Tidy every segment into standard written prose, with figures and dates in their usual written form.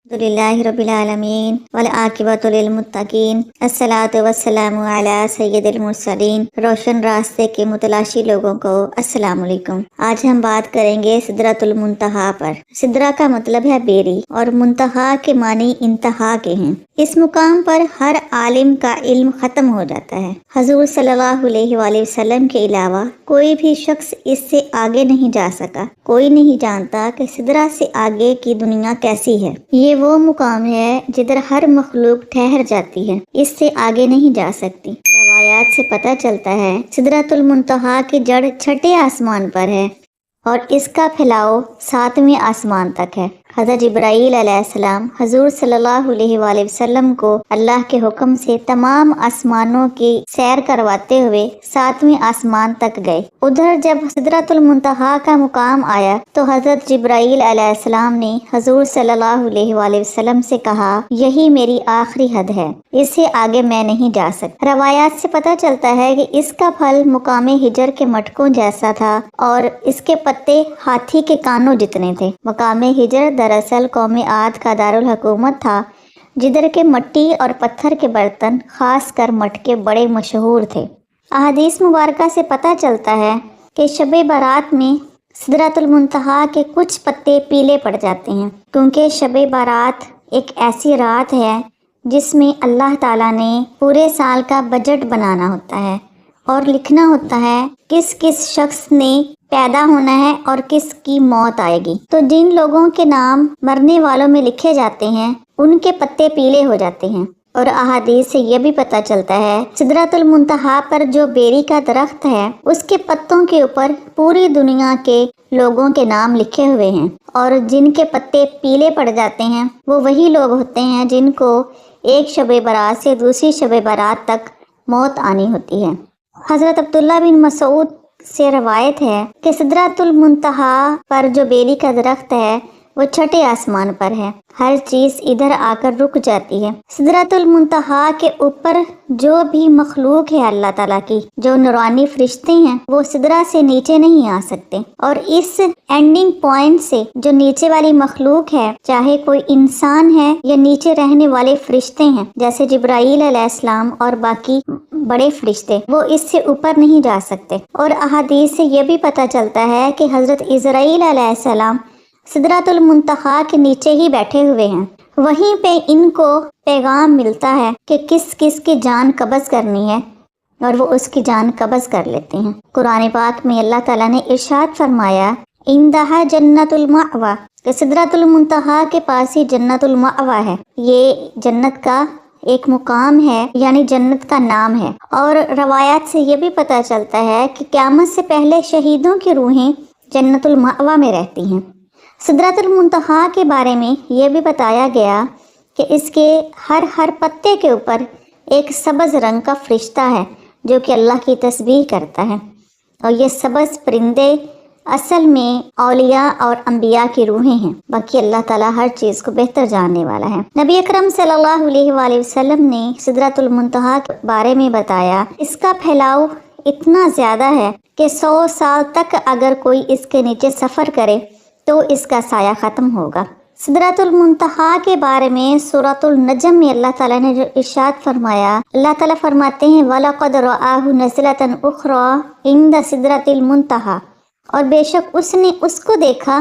الحمدللہ رب العالمین والعاقبۃ للمتقین الصلاۃ والسلام علی سید المرسلین۔ روشن راستے کے متلاشی لوگوں کو السلام علیکم۔ آج ہم بات کریں گے سدرۃ المنتہا پر۔ سدرہ کا مطلب ہے بیری اور منتہا کے معنی انتہا کے ہیں۔ اس مقام پر ہر عالم کا علم ختم ہو جاتا ہے۔ حضور صلی اللہ علیہ وآلہ وسلم کے علاوہ کوئی بھی شخص اس سے آگے نہیں جا سکا۔ کوئی نہیں جانتا کہ سدرہ سے آگے کی دنیا کیسی ہے۔ یہ وہ مقام ہے جدھر ہر مخلوق ٹھہر جاتی ہے، اس سے آگے نہیں جا سکتی۔ روایات سے پتہ چلتا ہے سدرۃ المنتہا کی جڑ چھٹے آسمان پر ہے اور اس کا پھیلاؤ 7ویں آسمان تک ہے۔ حضرت جبرائیل علیہ السلام حضور صلی اللہ علیہ وآلہ وسلم کو اللہ کے حکم سے تمام آسمانوں کی سیر کرواتے ہوئے 7ویں آسمان تک گئے۔ ادھر جب سدرۃ المنتہا کا مقام آیا تو حضرت جبرائیل علیہ السلام نے حضور صلی اللہ علیہ وآلہ وسلم سے کہا، یہی میری آخری حد ہے، اس سے آگے میں نہیں جا سکتا۔ روایات سے پتہ چلتا ہے کہ اس کا پھل مقام ہجر کے مٹکوں جیسا تھا اور اس کے پتے ہاتھی کے کانوں جتنے تھے۔ مقام ہجر دراصل قوم عاد کا دارالحکومت تھا، جدھر کے مٹی اور پتھر کے برتن خاص کر مٹکے بڑے مشہور تھے۔ احادیث مبارکہ سے پتہ چلتا ہے کہ شب برات میں سدرۃ المنتہا کے کچھ پتے پیلے پڑ جاتے ہیں، کیونکہ شب برات ایک ایسی رات ہے جس میں اللہ تعالیٰ نے پورے سال کا بجٹ بنانا ہوتا ہے اور لکھنا ہوتا ہے کس کس شخص نے پیدا ہونا ہے اور کس کی موت آئے گی۔ تو جن لوگوں کے نام مرنے والوں میں لکھے جاتے ہیں ان کے پتے پیلے ہو جاتے ہیں۔ اور احادیث سے یہ بھی پتہ چلتا ہے سدرۃ المنتہا پر جو بیری کا درخت ہے اس کے پتوں کے اوپر پوری دنیا کے لوگوں کے نام لکھے ہوئے ہیں، اور جن کے پتے پیلے پڑ جاتے ہیں وہ وہی لوگ ہوتے ہیں جن کو ایک شب برات سے دوسری شب برات تک موت آنی ہوتی ہے۔ حضرت عبداللہ بن مسعود سے روایت ہے کہ سدرۃ المنتہا پر جو بیری کا درخت ہے وہ چھٹے آسمان پر ہے، ہر چیز ادھر آ کر رک جاتی ہے۔ سدرۃ المنتہا کے اوپر جو بھی مخلوق ہے اللہ تعالیٰ کی، جو نورانی فرشتے ہیں، وہ سدرہ سے نیچے نہیں آ سکتے، اور اس اینڈنگ پوائنٹ سے جو نیچے والی مخلوق ہے، چاہے کوئی انسان ہے یا نیچے رہنے والے فرشتے ہیں جیسے جبرائیل علیہ السلام اور باقی بڑے فرشتے، وہ اس سے اوپر نہیں جا سکتے۔ اور احادیث سے یہ بھی پتہ چلتا ہے کہ حضرت اسرائیل علیہ السلام سدرۃ المنتہا کے نیچے ہی بیٹھے ہوئے ہیں، وہیں پہ ان کو پیغام ملتا ہے کہ کس کس کی جان قبض کرنی ہے، اور وہ اس کی جان قبض کر لیتے ہیں۔ قرآن پاک میں اللہ تعالیٰ نے ارشاد فرمایا، اندہا جنت المأویٰ، کہ سدرۃ المنتہا کے پاس ہی جنت المأویٰ ہے۔ یہ جنت کا ایک مقام ہے، یعنی جنت کا نام ہے۔ اور روایات سے یہ بھی پتہ چلتا ہے کہ قیامت سے پہلے شہیدوں کی روحیں جنت المأویٰ میں رہتی ہیں۔ سدرۃ المنتہا کے بارے میں یہ بھی بتایا گیا کہ اس کے ہر پتے کے اوپر ایک سبز رنگ کا فرشتہ ہے جو کہ اللہ کی تسبیح کرتا ہے، اور یہ سبز پرندے اصل میں اولیاء اور انبیاء کی روحیں ہیں۔ باقی اللہ تعالیٰ ہر چیز کو بہتر جاننے والا ہے۔ نبی اکرم صلی اللہ علیہ وآلہ وسلم نے سدرۃ المنتہا کے بارے میں بتایا، اس کا پھیلاؤ اتنا زیادہ ہے کہ 100 سال تک اگر کوئی اس کے نیچے سفر کرے تو اس کا سایہ ختم ہوگا۔ سدرۃ المنتہا کے بارے میں سورۃ النجم میں اللہ تعالیٰ نے جو ارشاد فرمایا، اللہ تعالیٰ فرماتے ہیں وَلَقَدْ رَآهُ نَزْلَةً أُخْرَى عِنْدَ سِدْرَةِ الْمُنتَهَى، اور بے شک اس نے اس کو دیکھا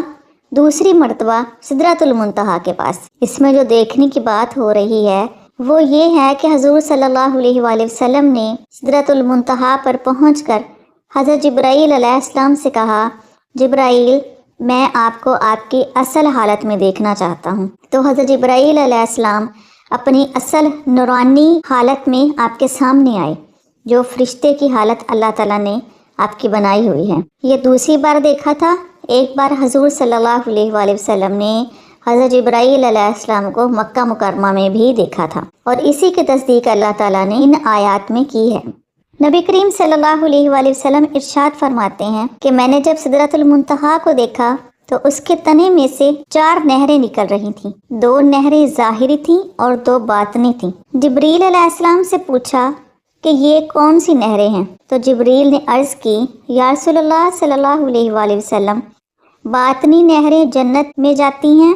دوسری مرتبہ سدرۃ المنتہا کے پاس۔ اس میں جو دیکھنے کی بات ہو رہی ہے وہ یہ ہے کہ حضور صلی اللہ علیہ وآلہ وسلم نے سدرۃ المنتہا پر پہنچ کر حضرت جبرائیل علیہ السلام سے کہا، جبرائیل، میں آپ کو آپ کی اصل حالت میں دیکھنا چاہتا ہوں۔ تو حضرت جبرائیل علیہ السلام اپنی اصل نورانی حالت میں آپ کے سامنے آئے، جو فرشتے کی حالت اللہ تعالیٰ نے آپ کی بنائی ہوئی ہے۔ یہ دوسری بار دیکھا تھا۔ ایک بار حضور صلی اللہ علیہ وآلہ وسلم نے حضرت جبرائیل علیہ السلام کو مکہ مکرمہ میں بھی دیکھا تھا، اور اسی کی تصدیق اللہ تعالیٰ نے ان آیات میں کی ہے۔ نبی کریم صلی اللہ علیہ وآلہ وسلم ارشاد فرماتے ہیں کہ میں نے جب سدرۃ المنتہا کو دیکھا تو اس کے تنے میں سے 4 نہریں نکل رہی تھیں، 2 نہریں ظاہری تھیں اور 2 باطنی تھیں۔ جبریل علیہ السلام سے پوچھا کہ یہ کون سی نہریں ہیں؟ تو جبریل نے عرض کی، یا رسول اللہ صلی اللہ علیہ وآلہ وسلم، باطنی نہریں جنت میں جاتی ہیں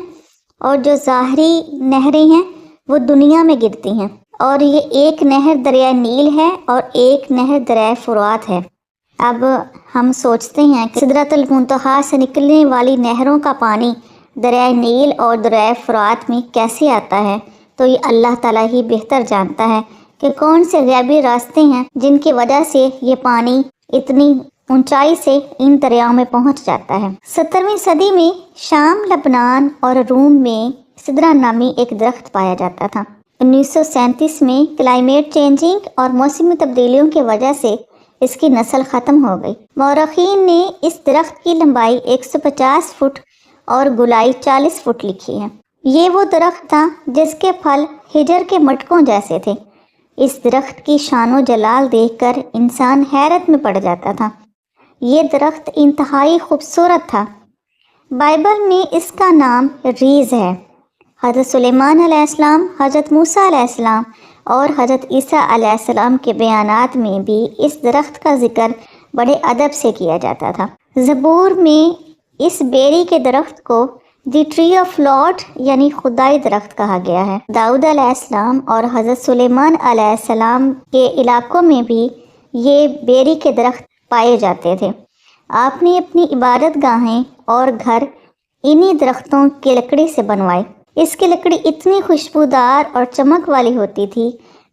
اور جو ظاہری نہریں ہیں وہ دنیا میں گرتی ہیں، اور یہ ایک نہر دریائے نیل ہے اور ایک نہر دریائے فرات ہے۔ اب ہم سوچتے ہیں کہ سدرۃ المنتہا سے نکلنے والی نہروں کا پانی دریائے نیل اور دریائے فرات میں کیسے آتا ہے، تو یہ اللہ تعالیٰ ہی بہتر جانتا ہے کہ کون سے غیبی راستے ہیں جن کی وجہ سے یہ پانی اتنی اونچائی سے ان دریاؤں میں پہنچ جاتا ہے۔ 17ویں صدی میں شام، لبنان اور روم میں سدرہ نامی ایک درخت پایا جاتا تھا۔ 1937 میں کلائمیٹ چینجنگ اور موسمی تبدیلیوں کی وجہ سے اس کی نسل ختم ہو گئی۔ مورخین نے اس درخت کی لمبائی 150 فٹ اور گولائی 40 فٹ لکھی ہے۔ یہ وہ درخت تھا جس کے پھل ہجر کے مٹکوں جیسے تھے۔ اس درخت کی شان و جلال دیکھ کر انسان حیرت میں پڑ جاتا تھا۔ یہ درخت انتہائی خوبصورت تھا۔ بائبل میں اس کا نام ریز ہے۔ حضرت سلیمان علیہ السلام، حضرت موسیٰ علیہ السلام اور حضرت عیسیٰ علیہ السلام کے بیانات میں بھی اس درخت کا ذکر بڑے ادب سے کیا جاتا تھا۔ زبور میں اس بیری کے درخت کو دی ٹری آف لارڈ یعنی خدائی درخت کہا گیا ہے۔ داؤد علیہ السلام اور حضرت سلیمان علیہ السلام کے علاقوں میں بھی یہ بیری کے درخت پائے جاتے تھے۔ آپ نے اپنی عبادت گاہیں اور گھر انہی درختوں کی لکڑی سے بنوائے۔ اس کی لکڑی اتنی خوشبودار اور چمک والی ہوتی تھی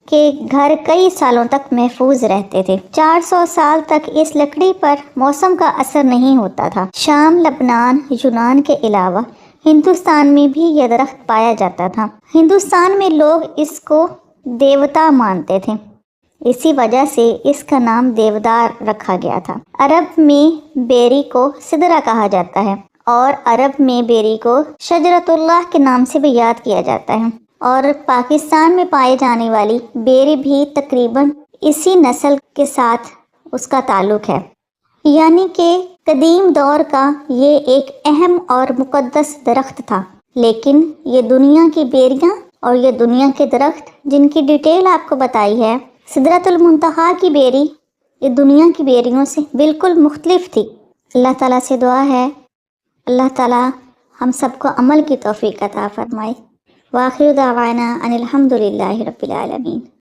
کہ گھر کئی سالوں تک محفوظ رہتے تھے۔ 400 سال تک اس لکڑی پر موسم کا اثر نہیں ہوتا تھا۔ شام، لبنان، یونان کے علاوہ ہندوستان میں بھی یہ درخت پایا جاتا تھا۔ ہندوستان میں لوگ اس کو دیوتا مانتے تھے، اسی وجہ سے اس کا نام دیودار رکھا گیا تھا۔ عرب میں بیری کو سدرہ کہا جاتا ہے، اور عرب میں بیری کو شجرۃ اللہ کے نام سے بھی یاد کیا جاتا ہے، اور پاکستان میں پائے جانے والی بیری بھی تقریباً اسی نسل کے ساتھ اس کا تعلق ہے، یعنی کہ قدیم دور کا یہ ایک اہم اور مقدس درخت تھا۔ لیکن یہ دنیا کی بیریاں اور یہ دنیا کے درخت جن کی ڈیٹیل آپ کو بتائی ہے، سدرۃ المنتہا کی بیری یہ دنیا کی بیریوں سے بالکل مختلف تھی۔ اللہ تعالیٰ سے دعا ہے اللہ تعالیٰ ہم سب کو عمل کی توفیق عطا فرمائے۔ وآخر دعوانا ان الحمد للہ رب العالمین۔